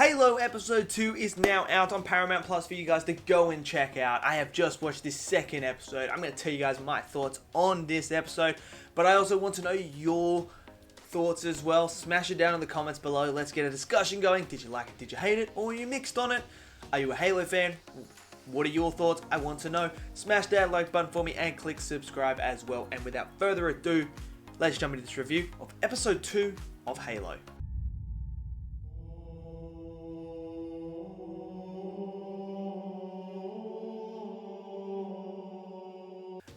Halo Episode 2 is now out on Paramount Plus for you guys to go and check out. I have just watched this second episode. I'm going to tell you guys my thoughts on this episode, but I also want to know your thoughts as well. Smash it down in the comments below. Let's get a discussion going. Did you like it? Did you hate it? Or are you mixed on it? Are you a Halo fan? What are your thoughts? I want to know. Smash that like button for me and click subscribe as well. And without further ado, let's jump into this review of Episode 2 of Halo.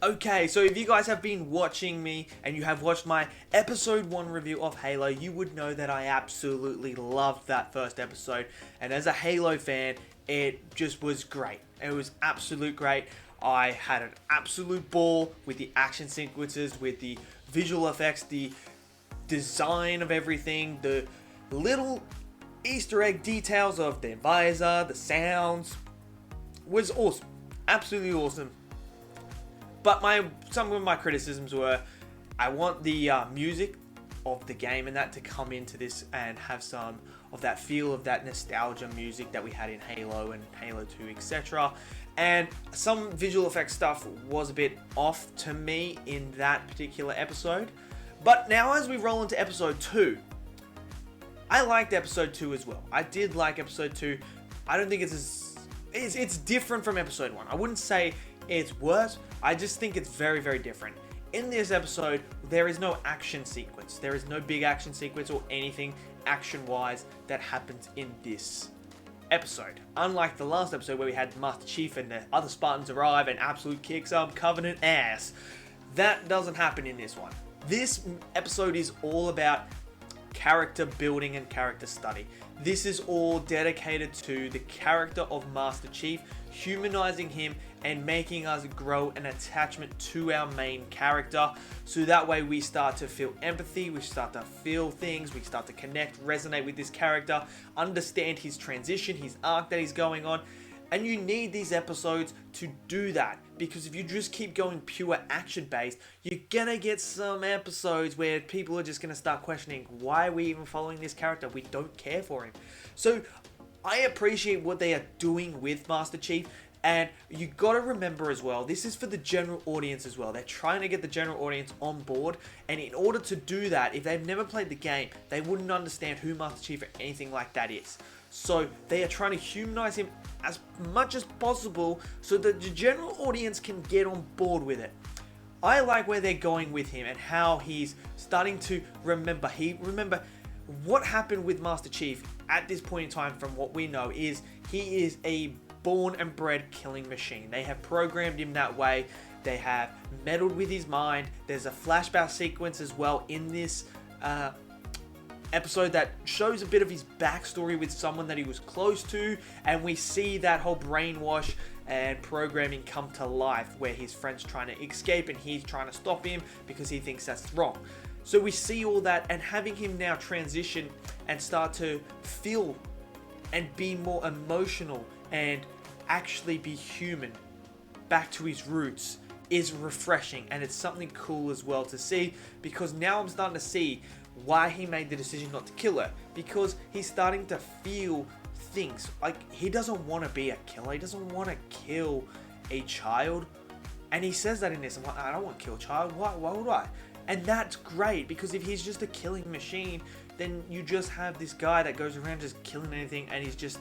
Okay, so if you guys have been watching me and you have watched my episode 1 review of Halo, you would know that I absolutely loved that first episode. And as a Halo fan, it just was great. It was absolute great. I had an absolute ball with the action sequences, with the visual effects, the design of everything, the little Easter egg details of the visor, the sounds. Was awesome. Absolutely awesome. But some of my criticisms were, I want the music of the game and that to come into this and have some of that feel of that nostalgia music that we had in Halo and Halo 2, etc. And some visual effects stuff was a bit off to me in that particular episode. But now as we roll into episode 2, I liked episode 2 as well. I did like episode 2. I don't think it's different from episode 1. I wouldn't say it's worse. I just think it's very, very different. In this episode, there is no action sequence. There is no big action sequence or anything action-wise that happens in this episode. Unlike the last episode where we had Master Chief and the other Spartans arrive and absolute kick some Covenant ass. That doesn't happen in this one. This episode is all about character building and character study. This is all dedicated to the character of Master Chief, humanizing him and making us grow an attachment to our main character, so that way we start to feel empathy, we start to feel things, we start to connect, resonate with this character, understand his transition, his arc that he's going on. And you need these episodes to do that, because if you just keep going pure action based, you're gonna get some episodes where people are just gonna start questioning, why are we even following this character? We don't care for him. So I appreciate what they are doing with Master Chief. And you gotta remember as well, this is for the general audience as well. They're trying to get the general audience on board. And in order to do that, if they've never played the game, they wouldn't understand who Master Chief or anything like that is. So they are trying to humanize him as much as possible so that the general audience can get on board with it. I like where they're going with him and how he's starting to remember. Remember what happened with Master Chief at this point in time. From what we know, is he is a born and bred killing machine. They have programmed him that way. They have meddled with his mind. There's a flashback sequence as well in this episode that shows a bit of his backstory with someone that he was close to, and we see that whole brainwash and programming come to life, where his friend's trying to escape and he's trying to stop him because he thinks that's wrong. So we see all that, and having him now transition and start to feel and be more emotional and actually be human back to his roots is refreshing, and it's something cool as well to see, because now I'm starting to see why he made the decision not to kill her, because he's starting to feel things. Like, he doesn't want to be a killer, he doesn't want to kill a child, and he says that in this. I'm like, I don't want to kill a child, why would I? And that's great, because if he's just a killing machine, then you just have this guy that goes around just killing anything, and he's just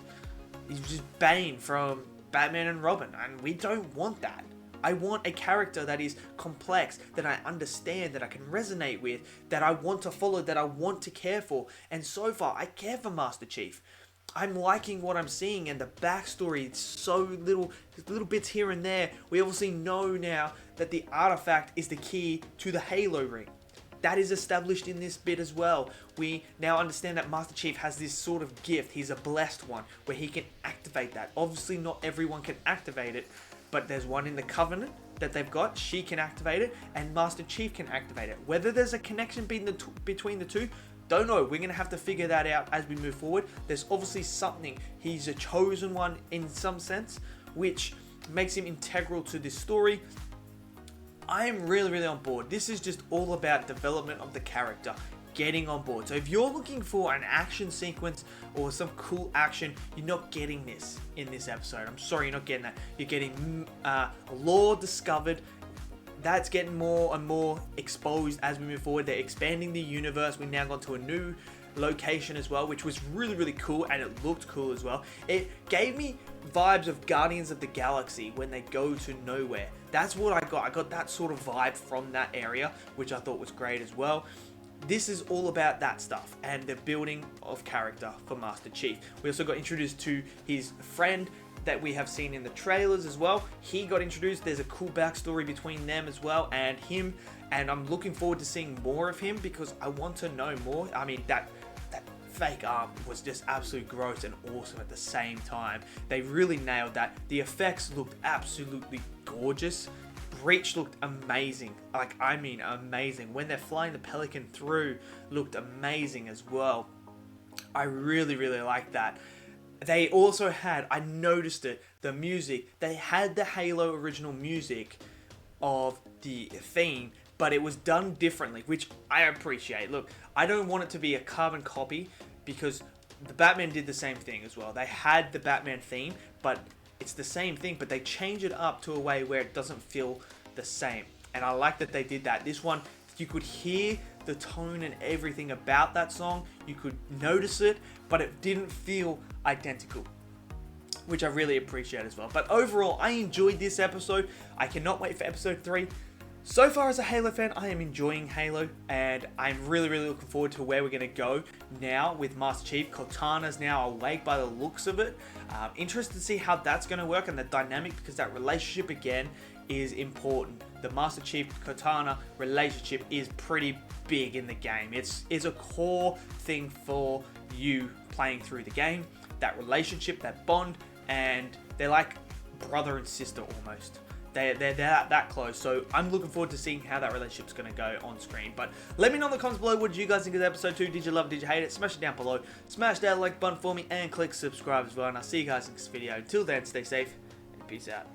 Bane from Batman and Robin, and we don't want that. I want a character that is complex, that I understand, that I can resonate with, that I want to follow, that I want to care for. And so far, I care for Master Chief. I'm liking what I'm seeing, and the backstory, it's so little bits here and there. We obviously know now that the artifact is the key to the Halo ring. That is established in this bit as well. We now understand that Master Chief has this sort of gift. He's a blessed one where he can activate that. Obviously not everyone can activate it, but there's one in the Covenant that they've got. She can activate it, and Master Chief can activate it. Whether there's a connection between the two, don't know. We're going to have to figure that out as we move forward. There's obviously something. He's a chosen one in some sense, which makes him integral to this story. I am really, really on board. This is just all about development of the character. getting on board. So if you're looking for an action sequence or some cool action, you're not getting this in this episode. I'm sorry, you're not getting that. You're getting lore discovered. That's getting more and more exposed as we move forward. They're expanding the universe. We've now gone to a new location as well, which was really, really cool, and it looked cool as well. It gave me vibes of Guardians of the Galaxy when they go to nowhere. That's what I got. I got that sort of vibe from that area, which I thought was great as well. This is all about that stuff and the building of character for Master Chief. We also got introduced to his friend that we have seen in the trailers as well. He got introduced. There's a cool backstory between them as well and him, and I'm looking forward to seeing more of him because I want to know more. I mean, that fake arm was just absolutely gross and awesome at the same time. They really nailed that. The effects looked absolutely gorgeous. Breach looked amazing. Like, I mean amazing. When they're flying the Pelican through, looked amazing as well. I really, really liked that. They also had, I noticed it, the music. They had the Halo original music of the theme, but it was done differently, which I appreciate. Look, I don't want it to be a carbon copy because the Batman did the same thing as well. They had the Batman theme, but it's the same thing, but they change it up to a way where it doesn't feel the same. And I like that they did that. This one, you could hear the tone and everything about that song. You could notice it, but it didn't feel identical, which I really appreciate as well. But overall, I enjoyed this episode. I cannot wait for episode 3. So far as a Halo fan, I am enjoying Halo, and I'm really, really looking forward to where we're going to go now with Master Chief. Cortana's now awake by the looks of it. Interested to see how that's going to work and the dynamic, because that relationship again is important. The Master Chief Cortana relationship is pretty big in the game. It's a core thing for you playing through the game. That relationship, that bond, and they're like brother and sister almost. They're that close, so I'm looking forward to seeing how that relationship's going to go on screen. But let me know in the comments below, what did you guys think of episode 2? Did you love it? Did you hate it? Smash it down below. Smash that like button for me and click subscribe as well. And I'll see you guys in this video. Until then, stay safe and peace out.